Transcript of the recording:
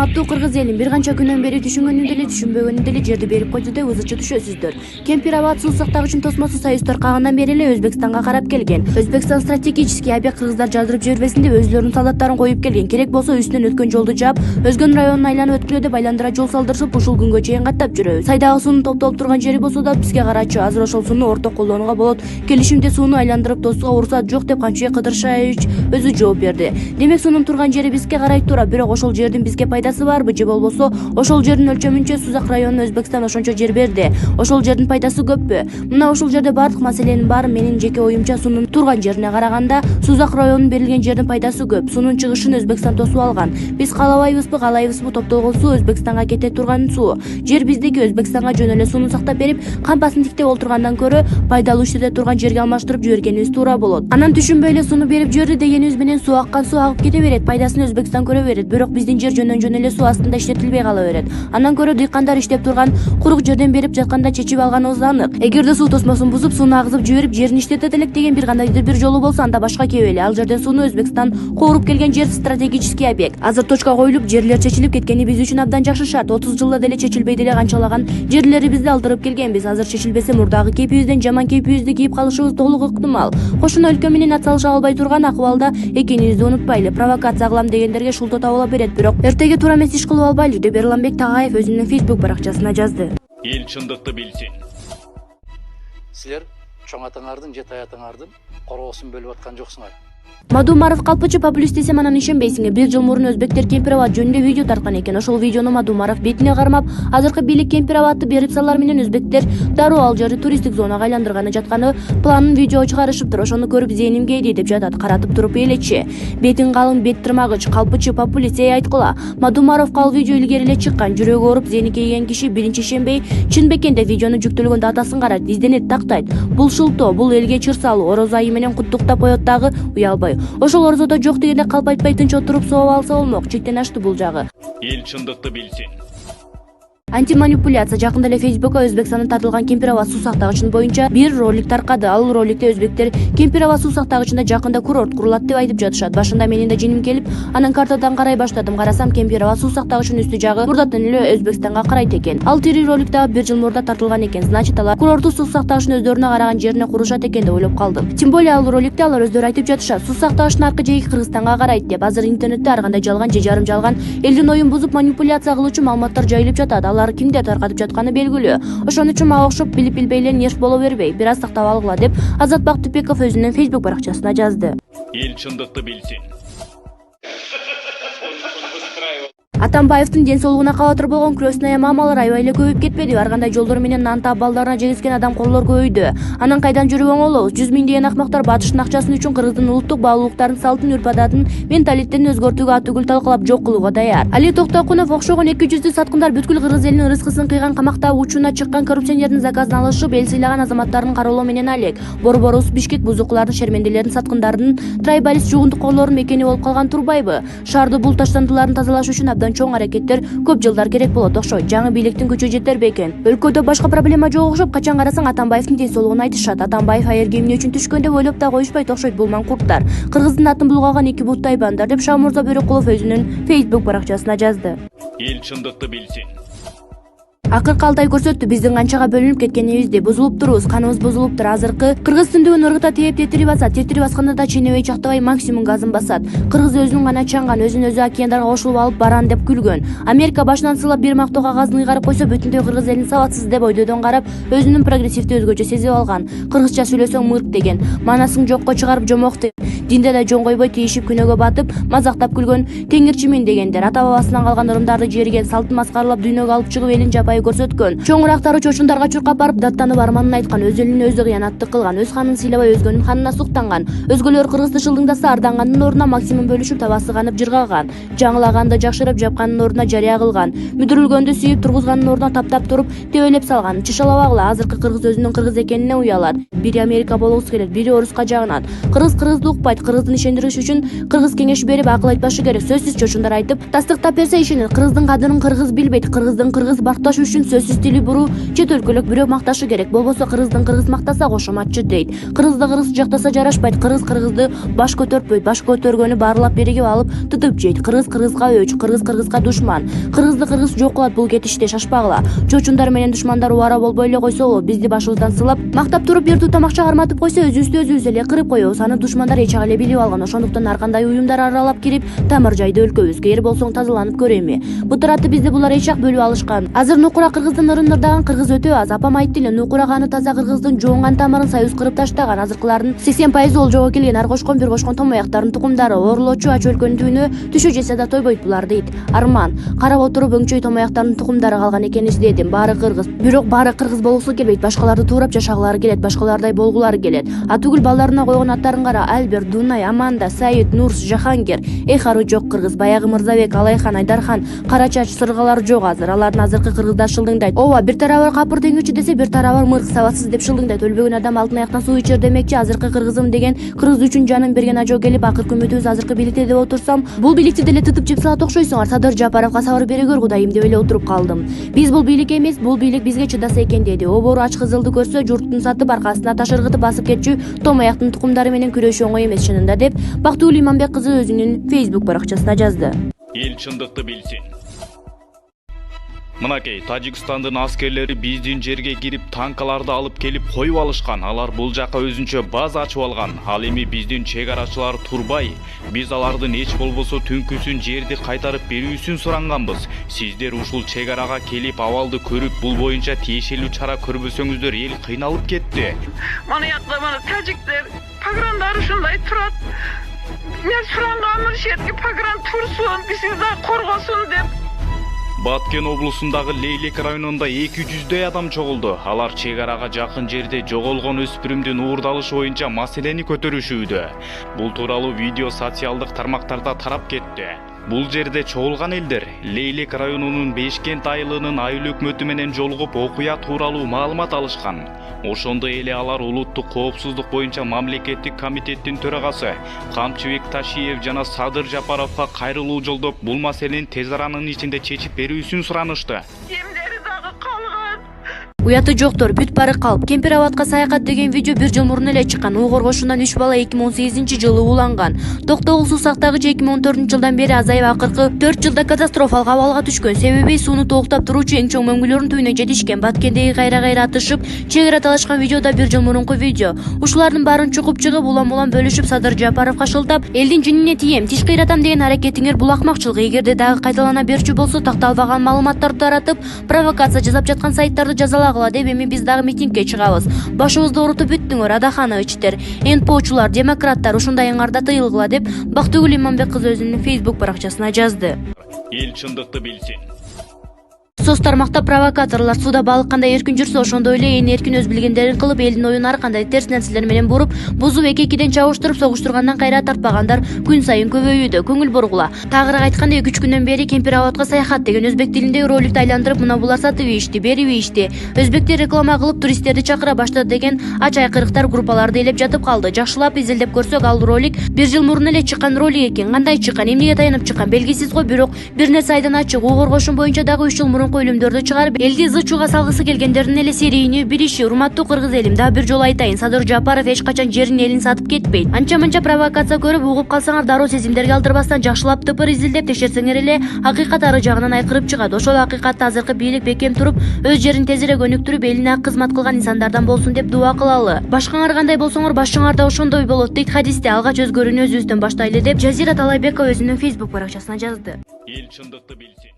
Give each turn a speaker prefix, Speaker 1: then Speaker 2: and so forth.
Speaker 1: Урматтуу кыргыз элин, бир канча күнөн бери түшүнгөнү деле түшүнбөгөнү деле жерди берип койду деп ызычы түшөсүздөр. Кемпир абад суу сактагычын тосмосу Союздар калгандан бери эле Өзбекстанга карап келген. Өзбекстан стратегический объект, кыргыздар жаздырып жибербесин деп өзүлөрүнүн солдаттарын коюп келген. Керек болсо үстүнөн өткөн жолду жаап, өзгөнүн районун айланып өткүлө деп айландыра жол салдырышып, ушул күнгө чейин каттап жүрөбүз. Сайдагы суунун топтолуп турган жери болсо да бизге карачы. Азыр ошол сууну орток колдонууга болот. Келишимде сууну айландырып тосууга уруксат жок деп Канчуя Кыдыршаевич өзү жооп берди. Демек суунун турган жери бизге карай тура, бирок ошол жердин бизге пайдасы барбы же болбосо ошол жердин өлчөмүнчө Сузак районуна Өзбекстан ошончо жер берди. Ошол жердин пайдасы көппү? Мына ошол жерде бардык маселенин баары менин жеке оюмча суунун турган жерине караганда Сузак районунун берилген жердин пайдасы көп. Суунун чыгышын Өзбекстан тосуп алган. Биз каалабайбызбы, каалайбызбы топтолгон суу Өзбекстанга кете турган суу. Жер биздики, Өзбекстанга жөн эле сууну сактап берип, кампасын тиктеп олтургандан көрө пайдалуу иштете турган жерге алмаштырып жибергенибиз туура болот. Анан түшүнбөй эле сууну берип жиберди дегенибиз менен суу аккан суу агып кете берет, пайдасын Өзбекстан көрө берет. Бирок биздин жер жөн эле суу астында иштетилбей кала берет. Андан көрө дыйкандар иштеп турган курук жерден берип жатканда чечип алганыбыз анык. Эгерде суу тосмосун бузуп, сууну агызып жиберип, жерин иштетет элек деген бир кандайдыр бир жолу болсо, анда башка кебели. Ал жерден сууну Өзбекстан кооруп келген жер стратегический объект. Азыр точка коюлуп, жерлер чечилип кеткени биз үчүн абдан жакшы шарт. 30 жылда деле чечилбей деле канчалаган жерлерибизди алдырып келгенбиз. Азыр чечилбесе мурдагы кейпибизден жаман кейпибизди кийип калышыбыз толук ыктымал. Кошуна өлкө менен атсалыша албай турган акыбалда экенибизди унутпайлы. Провокация кылам дегендерге шултоо табыла берет, бирок эртеге туура эмес иш кылып албайлы деп Эрланбек Тагаев өзүнүн Facebook баракчасына жазды.
Speaker 2: Эл чындыкты билсин.
Speaker 3: Силер чоң атаңардын же таятаңардын короосун бөлүп аткан жоксуңар.
Speaker 1: Мадумаров калпычы популист десем анан ишенбейсиңер. Бир жыл мурун өзбектер кемпир абад жөнүндө видео тарткан экен. Ошол видеону Мадумаров бетине кармап, азыркы бийлик кемпир абадты берип салар менен өзбектер дароо ал жерди туристтик зонага айландырганы жатканы планын видео чыгарышыптыр. Ошону көрүп зээним кейди деп жатат. Каратып туруп элечи. Бетин калың, бет тырмагыч, калпычы популист айткыла. Мадумаров кал видео илгери эле чыккан. Жүрөгү ооруп зээни кейген киши биринчи ишенбей, чын бекен деп видеону жүктөлгөн датасын карайт, изденет, тактайт. Бул шылтоо, бул элге чыр салуу, орозо айы менен куттуктап коет дагы, уялбай. Ошол орозодо жок дегенде калп айтпай тынч отуруп сооп алса болмок. Чектен ашты бул жагы.
Speaker 2: Эл чындыкты билсин.
Speaker 1: Антиманипуляция жакында эле Фейсбукка Өзбекстандын тартылган кемпир абад суу сактагычын боюнча бир ролик таркады. Ал роликте өзбектер кемпир абад суу сактагычында жакында курорт курулат деп айтып жатышат. Башында менин да женим келип, анан картадан карай баштадым. Карасам кемпир абад суу сактагычынын үстү жагы мурдатан эле Өзбекстанга карайт экен. Ал тири роликте бир жыл мурда тартылган экен. Значит, алар курортту суу сактагычын өздөрүнө караган жерине курушат экен деп ойлоп калдым. Тем более ал роликте алар өздөрү айтып жатышат. Суу сактагычтын аркы жээги Кыргызстанга карайт деп. Азыр интернетте ар кандай жалган же жарым жалган элдин оюн бузуп манипуляция кылуучу маалыматтар жайылып жатат. Алар кимдер таркатып жатканы белгилүү. Ошон үчүн мага окшоп билип билбей эле нерв боло бербей, бир аз тактап алгыла деп Азатбак Түпеков өзүнүн Facebook баракчасына жазды.
Speaker 2: Эл чындыкты билсин.
Speaker 1: Атамбаевдин ден соолугуна кабатыр болгон крестная мамалар аябай эле көбөйүп кетпеди. Ар кандай жолдор менен нан таап балдарына жегизген адамкорлор көбөйдү. Анан кайдан жүрүп оңолобуз? 100 миңдеген акмактар батыштын акчасы үчүн Кыргыздын улуттук баалуулуктарын, салтын, үрп-адатын, менталитетин өзгөртүүгө аты-гүл талкалап жок кылууга даяр. Али Токтокунов окшогон 200 саткындар бүткүл Кыргыз элинин рызкысын кыйган, камакта учуна чыккан коррупционердин заказын алышып, эл сыйлаган азаматтарын кароолоо менен алек. Борборус Бишкек бузукулардын, шерменделердин, саткындардын, трайбалист жугунтукорлордун мекени болуп калган турбайбы? Шаарды бул таштандыларын тазалаш үчүн абдан чоң аракеттер көп жылдар керек болот окшойт. Жаңы бийликтин күчү жетер бекен. Өлкөдө башка проблема жок окшоп, качан карасаң Атамбаевдин ден соолугун айтышат. Атамбаев айырга эмне үчүн түшкөн деп ойлоп да коюшпайт окшойт бул маңкурттар. Кыргыздын атын булгаган эки буттай бандар деп Шамурза Бөрөкулов өзүнүн Facebook баракчасына жазды.
Speaker 2: Эл чындыкты билсин.
Speaker 1: Акыркы Алтай көрсөттү биздин канчага бөлүнүп кеткенибизди. Бузулуп турубуз, каныбыз бузулуптур. Азыркы Кыргыз түндүгүн ыргыта тээп тетирип басат. Тетирип басканда да ченебей чактабай максимум газын басат. Кыргыз өзүнүн гана чаңган, өзүн өзү океандарга кошулуп алып баран деп күлгөн. Америка башынан сыйлап бир мактоо кагазын ыйгарып койсо, бүтүндөй Кыргыз элин сабатсыз деп ойдодон карап, өзүнүн прогрессивди өзгөчө сезип алган. Кыргызча сүйлөсөң мырк деген, маанасың жокко чыгарып жомок деп, динде да жон койбой тийишип күнөөгө батып, мазактап күлгөн теңирчимин дегендер. Ата бабасынан калган ырымдарды жерген, салтын маскаралап дүйнөгө алып чыгып элин жапайы көрсөткөн. Чоңурактары чочундарга чуркап барып даттанып арманын айткан, өз элине өзү кыянаттык кылган, өз ханын сыйлабай өзгөнүн ханына суктанган. Өзгөлөр кыргызды шылдыңдаса ардангандын ордуна максимум бөлүшүп табасы канып жыргаган. Жаңылаганды жакшырып жапкандын ордуна жарыя кылган. Мүдүрүлгөндү сүйүп тургузгандын ордуна таптап туруп тебелеп салган. Чышалабагыла, азыркы кыргыз өзүнүн кыргыз экенине уялат. Бири Америка болгусу келет, бири оруска жагынат. Кыргыз кыргызды укпайт. албайт. Кыргыздын ишендириш үчүн кыргыз кеңеш берип акыл айтпашы керек. Сөзсүз чочундар айтып тастыктап берсе ишенет. Кыргыздын кадырын кыргыз билбейт. Кыргыздын кыргыз бакташ үчүн сөзсүз тили буруу чет өлкөлүк бирөө макташы керек. Болбосо кыргыздын кыргыз мактаса кошоматчы дейт. Кыргызды кыргыз жактаса жарашпайт. Кыргыз кыргызды баш көтөртпөйт. Баш көтөргөнү баарлап биригип алып тытып жейт. Кыргыз кыргызга өч, кыргыз кыргызга душман. Кыргызды кыргыз жок кылат бул кетиште, шашпагыла. Чочундар менен душмандар убара болбой эле койсо болот. Бизди башыбыздан сылап, мактап туруп бир туу тамак чыгарматып койсо өзүбүздү эле кырып коебуз. Аны душмандар эч эле билип алган. Ошондуктан ар кандай уюмдар аралап кирип тамыр жайды өлкөбүзгө. Эр болсоң тазаланып көрө эми. Бутуратты бизди булар эч ак бөлүп алышкан. Азыр нукура кыргыздын ырындырдаган кыргыз өтө аз. Апам айтты эле, нукурага аны таза кыргыздын жоонган тамырын союз кырып таштаган. Азыркылардын 80% олжого келген. Ар кошкон бир кошкон томояктардын тукумдары. Оорулоочу ач өлкөнүн түбүнө түшө жесе да тойбойт булар дейт. Арман карап отуруп өңчөй томояктардын тукумдары калган экен издедим. Баары кыргыз. Бирок баары кыргыз болгусу келбейт. Башкаларды туурап жашагылары келет, башкалардай болгулары келет. А түгүл балдарына койгон аттарын кара. Альберт, Дунай, Аманда, Саид, Нурс, Жахангер. Ару жок кыргыз. Баягы Мырзабек, Алайхан, Айдархан, Карачач, Сыргалар жок азыр. Алардын азыркы кыргыздар шылдыңдайт. Ооба, бир тарабы капыр деңүүчү десе, бир тарабы мырк сабатсыз деп шылдыңдайт. Өлбөгөн адам алтын аяктан суу ичер демекчи. Азыркы кыргызым деген кыргыз үчүн жанын берген ажоо келип, акыркы үмүтүбүз азыркы бийликте деп отурсам, бул бийликти деле тытып жеп салат окшойсуңар. Садыр Жапаровго сабыр бере көр кудайым деп эле отуруп калдым. Биз бул бийлик эмес, бул бийлик бизге чыдаса экен деди. Обору ач кызылды көрсө, журттун сатып аркасына таш ыргытып басып кетчү томояктын тукумдары менен күрөшүү оңой эмес чынында деп Бактыгүл Иманбек кызы өзүнүн Facebook баракчасына жазды.
Speaker 2: Эл чындыкты билсин. Мынакей, Тажикстандын аскерлери биздин жерге кирип танкаларды алып келип коюп алышкан. Алар бул жака өзүнчө база ачып алган. Ал эми биздин чек арачылар турбай, биз алардын эч болбосо түнкүсүн жерди кайтарып берүүсүн суранганбыз. Сиздер ушул чек арага келип абалды көрүп, бул боюнча тиешелүү чара көрбөсөңүздөр эл кыйналып кетти.
Speaker 4: Мана якта мана тажиктер пограндар ушундай турат. Мен суранганмын, шетки погран турсун, бизди да коргосун деп.
Speaker 2: Баткен облусундагы Лейлек районунда 200 адам чогулду. Алар чек арага жакын жерде жоголгон өспүрүмдүн уурдалышы боюнча маселени көтөрүшүүдө. Бул тууралуу видео социалдык тармактарда тарап кетти. Бул жерде чогулган элдер Лейлек районунун Бешкент айылынын айыл өкмөтү менен жолугуп окуя тууралуу маалымат алышкан. Ошондой эле алар улуттук коопсуздук боюнча мамлекеттик комитеттин төрагасы Камчыбек Ташиев жана Садыр Жапаровго кайрылуу жолдоп, бул маселени тез аранын ичинде чечип берүүсүн суранышты.
Speaker 1: Уяты жоктор, бүт бары калп. Сайтка Саякат деген видео 1 жыл мурун эле чыккан. Уйгур кошунунан 3 бала 2018-жылы ууланган. Токтогул суу сактагыч 2014-жылдан бери азайып, акыркы 4 жылда катастрофалык абалга түшкөн. Себеби сууну толуктап туруучу эң чоң мөңгүлөрдүн түбүнө жетишкен. Баткендеги кайра атышып, чек ара талашкан видеода 1 жыл мурунку видео. Ушулардын баарын чукуп чыгып, улам бөлүшүп, Садыр Жапаровго шылтап, элдин жинине тием, тиш кыйратам деген аракетиңер бул акмакчылык. Эгерде дагы кайталана берчү болсо, такталбаган маалыматтарды таратып, провокация жасап жаткан сайттарды жазалагыла деп эми биз дагы митингге чыгабыз. Башыбызды оорутуп бүттүңөр, Адахановичтер, НПОчулар, демократтар, ушундай ыңарда тыйылгыла деп Бактыгүл Иманбек кызы өзүнүн Facebook баракчасына жазды.
Speaker 2: Эл чындыкты билсин.
Speaker 1: Соц тармакта провокаторлор суда балык кандай эркин жүрсө, ошондой эле ээн эркин өз билгендерин кылып, элдин оюн ар кандай терс нерселер менен буруп, бузуп, эки-экиден чабыштырып, согуштургандан кайра тартпагандар күн сайын көбөйүүдө. Көңүл бургула. Тагыраак айтканда, 2-3 күндөн бери Сайтка Саякат деген өзбек тилиндеги роликти айландырып, мына булар сатып ийишти, берип ийишти. Өзбектер реклама кылып, туристтерди чакыра баштады деген ач айкырыктар группаларды ээлеп жатып калды. Жакшылап изилдеп көрсөк, ал ролик 1 жыл мурун эле чыккан ролик экен. Кандай чыккан, эмнеге таянып чыккан белгисиз го, бирок бир нерсе айдан ачык. Уйгур кошун боюнча дагы 3 жыл мурунку өлүмдөрдү чыгарып, элди зычууга салгысы келгендердин эле серийини билиши. Урматтуу кыргыз элим, дагы бир жолу айтайын, Садыр Жапаров эч качан жерин элин сатып кетпейт. Анча-мынча провокация көрүп, угуп калсаңар, дароо сезимдерге алдырбастан жакшылап тыпыр изилдеп текшерсеңер эле акыйкат ары жагынан айкырып чыгат. Ошол акыйкатты азыркы бийлик бекем туруп, өз жерин тезирээк өнүктүрүп, элине кызмат кылган инсандардан болсун деп дуа кылалы. Башкаңар кандай болсоңор, башчыңар да ошондой болот дейт хадисте. Алгач өзгөрүүнү өзүбүздөн баштайлы деп Жазира Талайбекова өзүнүн Facebook баракчасына жазды.
Speaker 2: Эл чындыкты билсин.